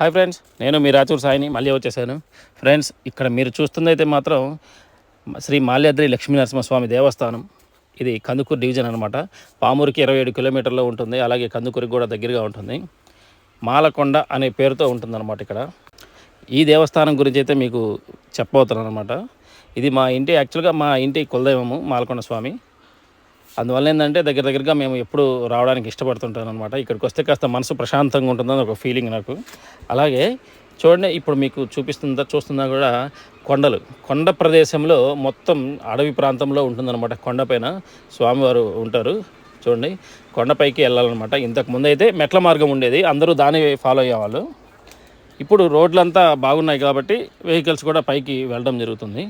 Hi friends, నేను మీ రాచూరు సాయిని మళ్ళీ వచ్చేసాను. ఫ్రెండ్స్, ఇక్కడ మీరు చూస్తుందైతే మాత్రం శ్రీ మాల్యాద్రి లక్ష్మీ నరసింహస్వామి దేవస్థానం. ఇది కందుకూరు డివిజన్ అనమాట. పామూరుకి 27 కిలోమీటర్లో ఉంటుంది. అలాగే కందుకూరికి కూడా దగ్గరగా ఉంటుంది. మాలకొండ అనే పేరుతో ఉంటుందన్నమాట. ఇక్కడ ఈ దేవస్థానం గురించి అయితే మీకు చెప్పబోతున్నాను అనమాట. ఇది యాక్చువల్గా మా ఇంటి కులదైవము మాలకొండ స్వామి. అందువల్ల ఏంటంటే దగ్గరగా మేము ఎప్పుడు రావడానికి ఇష్టపడుతుంటాను అనమాట. ఇక్కడికి వస్తే కాస్త మనసు ప్రశాంతంగా ఉంటుందని ఒక ఫీలింగ్ నాకు. అలాగే చూడండి, ఇప్పుడు మీకు చూస్తున్నా కూడా కొండ ప్రదేశంలో మొత్తం అడవి ప్రాంతంలో ఉంటుందన్నమాట. కొండపైన స్వామివారు ఉంటారు. చూడండి, కొండపైకి వెళ్ళాలన్నమాట. ఇంతకుముందు అయితే మెట్ల మార్గం ఉండేది, అందరూ దాన్ని ఫాలో అయ్యేవాళ్ళు. ఇప్పుడు రోడ్లంతా బాగున్నాయి కాబట్టి వెహికల్స్ కూడా పైకి వెళ్ళడం జరుగుతుంది.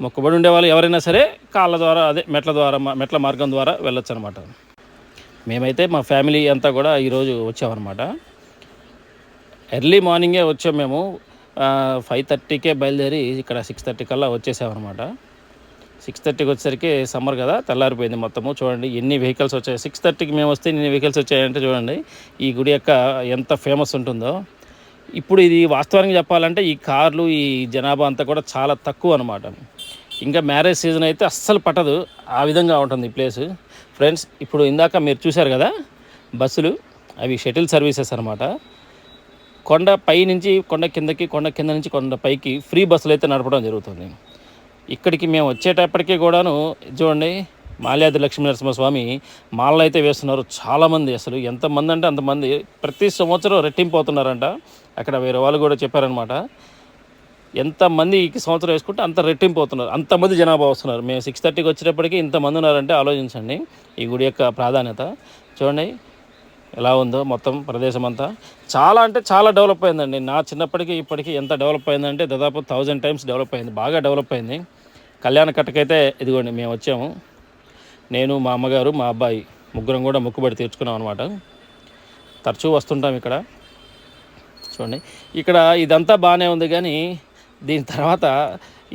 మొక్కుబడి ఉండేవాళ్ళు ఎవరైనా సరే కాళ్ళ ద్వారా మెట్ల మార్గం ద్వారా వెళ్ళొచ్చు అనమాట. మేమైతే మా ఫ్యామిలీ అంతా కూడా ఈరోజు వచ్చామన్నమాట. ఎర్లీ మార్నింగే వచ్చాము మేము. 5:30కే బయలుదేరి ఇక్కడ 6:30 కల్లా వచ్చేసామన్నమాట. 6:30కి వచ్చేసరికి సమ్మర్ కదా, తెల్లారిపోయింది మొత్తము. చూడండి ఎన్ని వెహికల్స్ వచ్చాయి. 6:30కి మేము వస్తే ఎన్ని వెహికల్స్ వచ్చాయంటే చూడండి ఈ గుడి యొక్క ఎంత ఫేమస్ ఉంటుందో. ఇప్పుడు ఇది వాస్తవానికి చెప్పాలంటే ఈ కార్లు, ఈ జనాభా అంతా కూడా చాలా తక్కువ అనమాట. ఇంకా మ్యారేజ్ సీజన్ అయితే అస్సలు పట్టదు, ఆ విధంగా ఉంటుంది ఈ ప్లేస్. ఫ్రెండ్స్, ఇప్పుడు ఇందాక మీరు చూశారు కదా బస్సులు, అవి షటిల్ సర్వీసెస్ అనమాట. కొండ పై నుంచి కొండ కిందకి, కొండ కింద నుంచి కొండ పైకి ఫ్రీ బస్సులు అయితే నడపడం జరుగుతుంది. ఇక్కడికి మేము వచ్చేటప్పటికీ కూడాను చూడండి, మాల్యాద్రి లక్ష్మీ నరసింహస్వామి మాలలు అయితే వేస్తున్నారు చాలామంది. అసలు ఎంతమంది అంటే అంతమంది, ప్రతి సంవత్సరం రెట్టింపు అవుతున్నారంట. అక్కడ వేరే వాళ్ళు కూడా చెప్పారనమాట. ఎంతమంది ఈ సంవత్సరం వేసుకుంటే అంత రెట్టింపు అవుతున్నారు, అంతమంది జనాభా వస్తున్నారు. మేము 6:30కి వచ్చేటప్పటికి ఇంతమంది ఉన్నారంటే ఆలోచించండి ఈ గుడి యొక్క ప్రాధాన్యత. చూడండి ఎలా ఉందో మొత్తం ప్రదేశం అంతా. చాలా అంటే చాలా డెవలప్ అయిందండి. నా చిన్నప్పటికీ ఇప్పటికీ ఎంత డెవలప్ అయిందంటే దాదాపు 1000 టైమ్స్ డెవలప్ అయింది, బాగా డెవలప్ అయింది. కళ్యాణ కట్టకైతే ఇదిగోండి మేము వచ్చాము. నేను, మా అమ్మగారు, మా అబ్బాయి ముగ్గురం కూడా మొక్కుబడి తీర్చుకున్నాం అనమాట. తరచూ వస్తుంటాం ఇక్కడ. చూడండి, ఇక్కడ ఇదంతా బాగానే ఉంది, కానీ దీని తర్వాత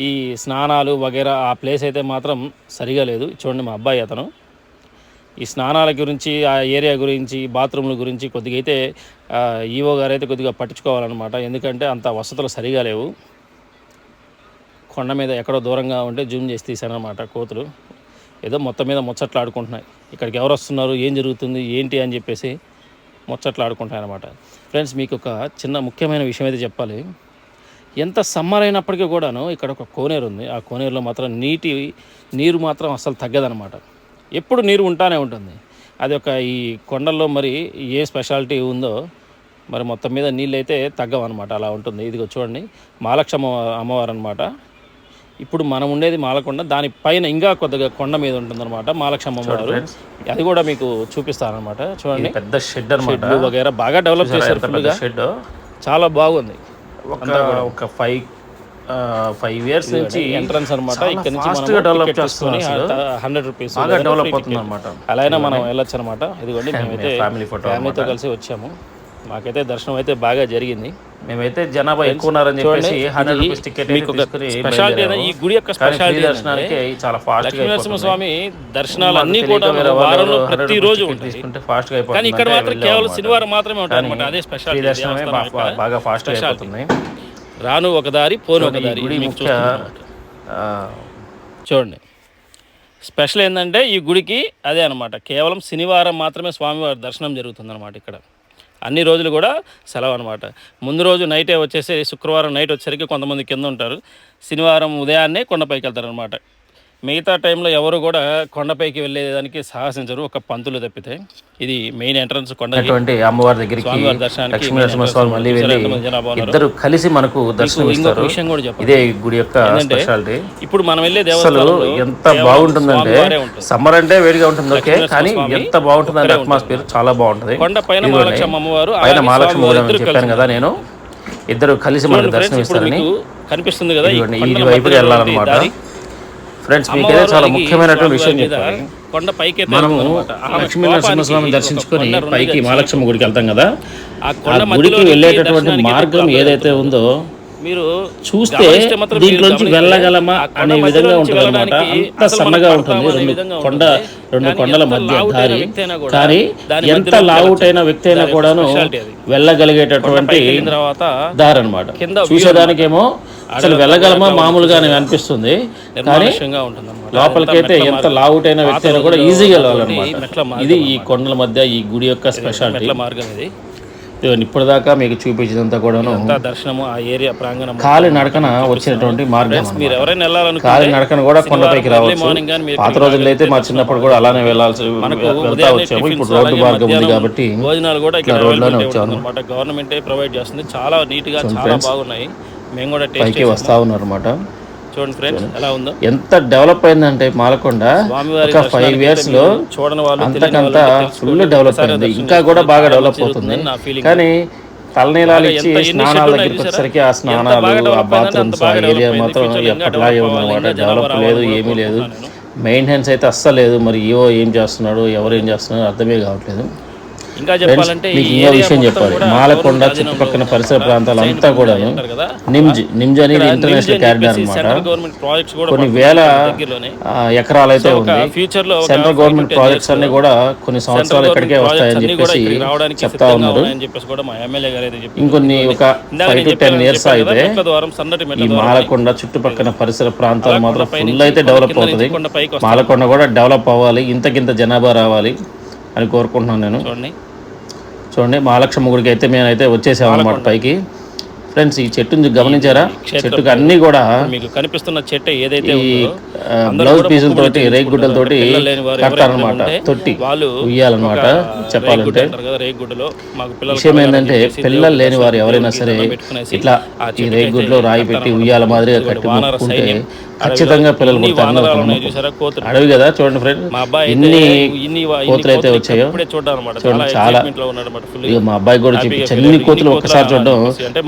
ఈ స్నానాలు వగైరా ఆ ప్లేస్ అయితే మాత్రం సరిగా లేదు. చూడండి మా అబ్బాయి అతను ఈ స్నానాల గురించి, ఆ ఏరియా గురించి, బాత్రూమ్ల గురించి కొద్దిగా అయితే ఈవో గారు అయితే కొద్దిగా పట్టించుకోవాలన్నమాట. ఎందుకంటే అంత వసతులు సరిగా లేవు. కొండ మీద ఎక్కడో దూరంగా ఉంటే జూమ్ చేసి తీశానమాట. కోతులు ఏదో మొత్తం మీద ముచ్చట్లు ఆడుకుంటున్నాయి. ఇక్కడికి ఎవరు వస్తున్నారు, ఏం జరుగుతుంది, ఏంటి అని చెప్పేసి ముచ్చట్లు ఆడుకుంటాయి అన్నమాట. ఫ్రెండ్స్, మీకు ఒక చిన్న ముఖ్యమైన విషయం అయితే చెప్పాలి. ఎంత సమ్మర్ అయినప్పటికీ కూడాను ఇక్కడ ఒక కోనేరు ఉంది. ఆ కోనేరులో మాత్రం నీరు మాత్రం అస్సలు తగ్గదనమాట. ఎప్పుడు నీరు ఉంటానే ఉంటుంది. అది ఒక ఈ కొండల్లో మరి ఏ స్పెషాలిటీ ఉందో మరి మొత్తం మీద నీళ్ళు అయితే తగ్గవన్నమాట. అలా ఉంటుంది. ఇదిగో చూడండి, మహాలక్ష్మి అమ్మవారు అనమాట. ఇప్పుడు మనం ఉండేది మాలకొండ, దానిపైన ఇంకా కొద్దిగా కొండ మీద ఉంటుందన్నమాట మహాలక్ష్మి అమ్మవారు. అది కూడా మీకు చూపిస్తానమాట. చూడండి, పెద్ద షెడ్ అనమాట, వగైరా బాగా డెవలప్ చేశారు. ఫుల్గా షెడ్ చాలా బాగుంది. ఒక 5 ఇయర్స్ నుంచి ఎంట్రన్స్ అనమాట. ఇక్కడ నుంచి మనం డెవలప్ చేసుకుని 100 రూపీస్ డెవలప్ అవుతుంది అనమాట. అలా అయినా మనం వెళ్ళొచ్చు అనమాట. ఇదిగోండి, మేమైతే ఫ్యామిలీతో కలిసి వచ్చాము. మాకైతే దర్శనం అయితే బాగా జరిగింది. మేమైతే జనాభా ఎక్కువ ఉన్నారని చెప్పేసి 100 రూపీస్ టికెట్ స్పెషాలిటీ. ఈ గుడి యొక్క స్పెషాలిటీ దర్శనానికి చాలా ఫాస్ట్ గా నరసింహస్వామి దర్శనాలు అన్ని కూడా వారంలో ప్రతిరోజు ఉంటాయి, ఫాస్ట్ గా అయిపోతుంది. కానీ ఇక్కడ మాత్రం కేవలం శనివారం మాత్రమే ఉంటుంది అనమాట. అదే స్పెషాలిటీ. దర్శనమే బాగా ఫాస్ట్ గా అయిపోతుంది. రాను ఒక దారి, పోను ఒక దారి. చూడండి, స్పెషల్ ఏంటంటే ఈ గుడికి అదే అనమాట, కేవలం శనివారం మాత్రమే స్వామివారి దర్శనం జరుగుతుంది అనమాట. ఇక్కడ అన్ని రోజులు కూడా సెలవు అనమాట. ముందు రోజు నైటే వచ్చేసి, శుక్రవారం నైట్ వచ్చేసరికి కొంతమంది కింద ఉంటారు. శనివారం ఉదయాన్నే కొండపైకి వెళ్తారు అనమాట. మిగతా టైంలో ఎవరు కూడా కొండపైకి వెళ్ళేదానికి సాహసించరు, ఒక పంతులు తప్పితే. ఇది మెయిన్ ఎంట్రన్స్ కొండకి. అమ్మవారి దగ్గరికి లక్ష్మీ నరసింహస్వామి మళ్ళీ వెళ్ళి ఇద్దరు కలిసి మనకు దర్శనం ఇస్తారు. విషయం కూడా చెప్పాలి, ఇదే గుడి యొక్క స్పెషాలిటీ. ఇప్పుడు మనం వెళ్ళే దేవస్థానం ఎంత బాగుంటుందంటే, సమ్మర్ అంటే వేడిగా ఉంటుంది ఓకే, కానీ ఎంత బాగుంటుందంటే అట్మాస్ఫియర్ చాలా బాగుంటుంది. కొండ పైన మహాలక్ష్మి అమ్మవారు, పైన మహాలక్ష్మి చెప్పాను కదా నేను, ఇద్దరు కలిసి మనకు దర్శనం ఇస్తారని కనిపిస్తుంది కదా. ఈ వైపుకి వెళ్ళాలన్నమాట. ఫ్రెండ్స్, మీకైతే చాలా ముఖ్యమైనటువంటి విషయం చెప్పాలి. మనము లక్ష్మీ నరసింహస్వామిని దర్శించుకొని పైకి మహాలక్ష్మి గుడికి వెళ్తాం కదా. ఆ గుడికి వెళ్ళేటటువంటి మార్గం ఏదైతే ఉందో మీరు చూస్తే దీంట్లోంచి వెళ్ళగలమా అనే విధంగా ఉంటుంది అనమాట. అంత సన్నగా ఉంటుంది, రెండు కొండల మధ్య దారి. కానీ ఎంత లావుటైన వ్యక్తి అయినా కూడాను వెళ్ళగలిగేటటువంటి దారి అనమాట. చూసేదానికేమో అసలు వెళ్ళగలమా మామూలుగా అనిపిస్తుంది, కానీ లోపలికైతే ఎంత లావుటైన వ్యక్తి అయినా కూడా ఈజీగా వెళ్ళాలన్నమాట. ఇది ఈ కొండల మధ్య ఈ గుడి యొక్క స్పెషాలిటీ మార్గం. ఇది ఇప్పటిదాకా మీకు చూపించినంత కూడాను దర్శనము ఆ ఏరియా ప్రాంగణం కాలి నడకన వచ్చినటువంటి మార్గం. మీరు ఎవరైనా వెళ్ళాలనుకుంటే కాలి నడకన కూడా కొండపైకి రావచ్చు. పాత రోజుల్లో అయితే మా చిన్నప్పుడు కూడా అలానే వెళ్తా వచ్చాము. ఇప్పుడు రోడ్డు మార్గం ఉంది కాబట్టి భోజనాలు కూడా ఇక్కడ రోడ్లోనే వచ్చాము అనమాట. గవర్నమెంట్ ప్రొవైడ్ చేస్తుంది, చాలా నీట్ గా చాలా బాగున్నాయి. మేము కూడా పైకి వస్తా ఉన్నారు అనమాట. చూడండి ఫ్రెండ్స్ ఎలా ఉందో, ఎంత డెవలప్ అయిందంటే మాలకొండ ఒక 5 years లో అంతకంతా ఫుల్ డెవలప్ అయింది. ఇంకా కూడా బాగా డెవలప్ అవుతుంది. కానీ తలనీలాలు ఇచ్చి స్నానాల దగ్గరికి వచ్చేసరికి ఆ స్నానాలు, ఆ బాత్రూమ్స్, ఆ ఏరియా మాత్రం ఎప్పటిలాగే ఉందన్నమాట. డెవలప్ లేదు, ఏమీ లేదు. మెయింటెనెన్స్ అయితే అస్సలు లేదు. మరి ఏం చేస్తున్నాడు, ఎవరు ఏం చేస్తున్నాడు అర్థమే కావట్లేదు. ఇంకా చెప్పాలంటే ఇంకో విషయం చెప్పాలి, మాలకొండ చుట్టుపక్కల పరిసర ప్రాంతాలంతా కూడా నిమ్జ్ అనేది ఇంటర్నేషనల్ క్యారిడార్ అనమాట. కొన్ని వేల ఎకరాలు అయితే ఉంది. సెంట్రల్ గవర్నమెంట్ ప్రాజెక్ట్స్ అన్ని కూడా కొన్ని సంవత్సరాలు ఇక్కడికే వస్తాయని చెప్పేసి చెప్తా ఉన్నారు. ఇంకొన్ని ఒక 5 to 10 years అయితే ఈ మాలకొండ చుట్టుపక్కల పరిసర ప్రాంతాలు మాత్రం ఫుల్ అయితే డెవలప్ అవుతుంది. మాలకొండ కూడా డెవలప్ అవ్వాలి, ఇంతకింత జనాభా రావాలి అని కోరుకుంటున్నాను నేను. చూడండి మహాలక్ష్మి గుడికి అయితే మేమైతే వచ్చేసాం అన్నమాట పైకి. ఫ్రెండ్స్, ఈ చెట్టుని గమనించారా? చెట్టుకి అన్ని కూడా మీకు కనిపిస్తున్న చెట్టు ఏదైతే బ్లౌజ్ పీసులతోటి, రేగుడ్డలతోటి కడతారనమాట. తొట్టి ఉయ్యాలన్నమాట. చెప్పాలంటే విషయం ఏంటంటే పిల్లలు లేని వారు ఎవరైనా సరే ఇట్లా ఈ రేగుడ్లో రాయి పెట్టి ఉయ్యాల మాదిరిగా కట్టి మొక్కుకుంటే ఖచ్చితంగా పిల్లలు పుడతారు. అడవి కదా చూడండి ఫ్రెండ్, ఇన్ని కోతులు అయితే వచ్చాయో చూడండి. చాలా ఇక మా అబ్బాయి కూడా చూపించాను. ఇన్ని కోతులు ఒక్కసారి చూడడం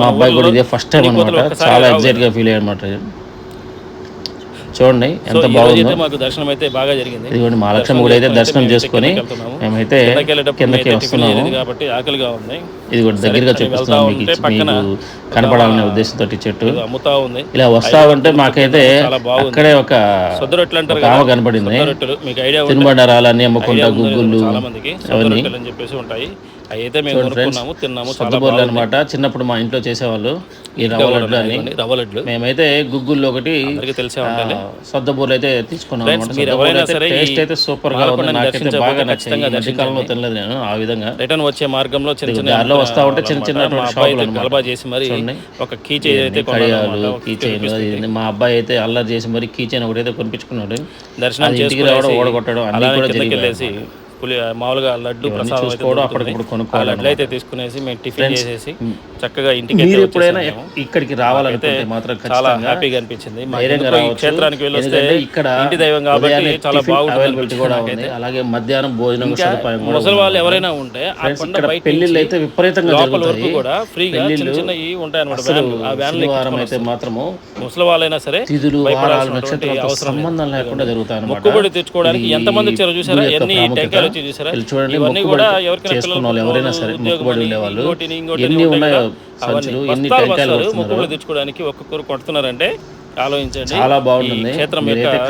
మా అబ్బాయి కూడా ఇదే ఫస్ట్ టైం అనమాట. చాలా ఎగ్జైట్ గా ఫీల్ అయ్యానమాట. చూడండి ఎంత బాగుందో. మాకు దర్శనం అయితే బాగా జరిగింది. ఇదిగోండి మహాలక్ష్మి గుడి అయితే దర్శనం చేసుకుని మేమైతే కిందకి వస్తున్నాము కాబట్టి ఆకలిగా ఉంది. ఇది కూడా దగ్గరగా చూపిస్తున్నాం మీకు కనపడాలనే ఉద్దేశంతో. చెట్టు అమ్ముతా ఉంది. ఇలా వస్తా ఉంటే మాకైతే అక్కడే ఒక ఆమె కనపడింది. తినుబండారాలన్నీ అమ్ముకుంటా, గుగ్గుళ్ళు అవన్నీ ఉంటాయి. అయితే మేము తిన్నాము. సొద్దబొర్లు అనమాట. చిన్నప్పుడు మా ఇంట్లో చేసేవాళ్ళు ఈ రవ్వ లడ్లు అని. మేమైతే గుగ్గుళ్ళు ఒకటి సొద్దబొర్లు అయితే తీసుకున్నాం. టేస్ట్ అయితే సూపర్ గా ఉంది. నాకైతే బాగా నచ్చింది. మధ్యకాలంలో తినలేదు నేను ఆ విధంగా. రిటర్న్ వచ్చే మార్గంలో దారిలో వస్తా ఉంటే చిన్న చిన్న షాపులు చేసి మరి ఒక కీ కడియాలు, కీ చైన్. మా అబ్బాయి అయితే అల్లరి చేసి మరి కీ చైన్ ఒకటైతే కొనిపించుకున్నాడు. దర్శనం ఇంటికి రావడం, ఓడగొట్టడం అన్ని కూడా జరిగింది. మామూలుగా లడ్డు ప్రసాదం లడ్లు అయితే తీసుకునేసి మేము టిఫిన్ చేసేసి చక్కగా ఇంటికి ఇక్కడికి రావాలంటే మాత్రం చాలా హ్యాపీగా అనిపించింది. క్షేత్రానికి వెళ్ళొస్తే ఇక్కడ ఇంటి దైవం కాబట్టి చాలా బాగుంటుంది. అలాగే మధ్యాహ్నం భోజనం ముసలి వాళ్ళు ఎవరైనా ఉంటే పెళ్లిళ్ళు అయితే విపరీతంగా లోపల వరకు కూడా ఫ్రీగా చిన్న చిన్నవి ఉంటాయి అనమాట. ఆ వ్యాన్ అయితే మాత్రము ముసలి వాళ్ళైనా సరే సంబంధం లేకుండా జరుగుతాయి. మొక్కుబడి తెచ్చుకోవడానికి ఎంతమంది వచ్చారో చూసారా? ఎన్ని టెంకాయలు వచ్చి చూసారా? చూడండి, ఎవరైనా సరే మొక్కుబడి ఉండేవాళ్ళు ఎన్ని ఉన్నాయో సంచులు, ఎన్ని టెంకాయలు మొక్కుబడి తెచ్చుకోవడానికి ఒక్కొక్కరు కొడుతున్నారంటే ఆలోచించండి. చాలా బాగుంటుంది.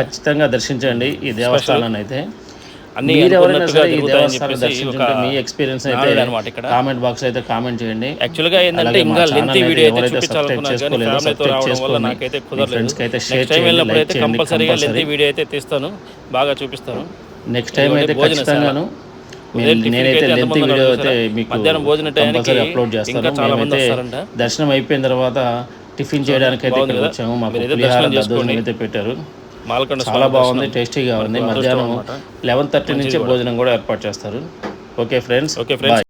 ఖచ్చితంగా దర్శించండి ఈ దేవస్థానాన్ని. అయితే మీరెవరైనా సరే ఈ దేవస్థానం దర్శించుంటే మీ ఎక్స్పీరియన్స్ అయితే కామెంట్ బాక్స్ అయితే కామెంట్ చేయండి. యాక్చువల్ గా ఏంటంటే ఇంకా లెంతీ వీడియో అయితే చూపించాలనుకున్నాను కానీ ఫ్యామిలీతో రావడం వల్ల నాకైతే కుదరలేదు. నెక్స్ట్ టైం వెళ్ళినప్పుడు కంపల్సరీగా లెంతీ వీడియో అయితే తీస్తాను, బాగా చూపిస్తాను. నెక్స్ట్ టైం అయితే ఖచ్చితంగాను నేనైతే లెంతీ వీడియో అయితే మీకు కంపల్సరీ అప్లోడ్ చేస్తాను. మేమైతే దర్శనం అయిపోయిన తర్వాత టిఫిన్ చేయడానికి అయితే ఇక్కడ వచ్చాము. మాకు పులిహార దద్దోజనం అయితే పెట్టారు. చాలా బాగుంది, టేస్టీగా ఉంది. మధ్యాహ్నం 11:30 నుంచే భోజనం కూడా ఏర్పాటు చేస్తారు. Okay friends, bye.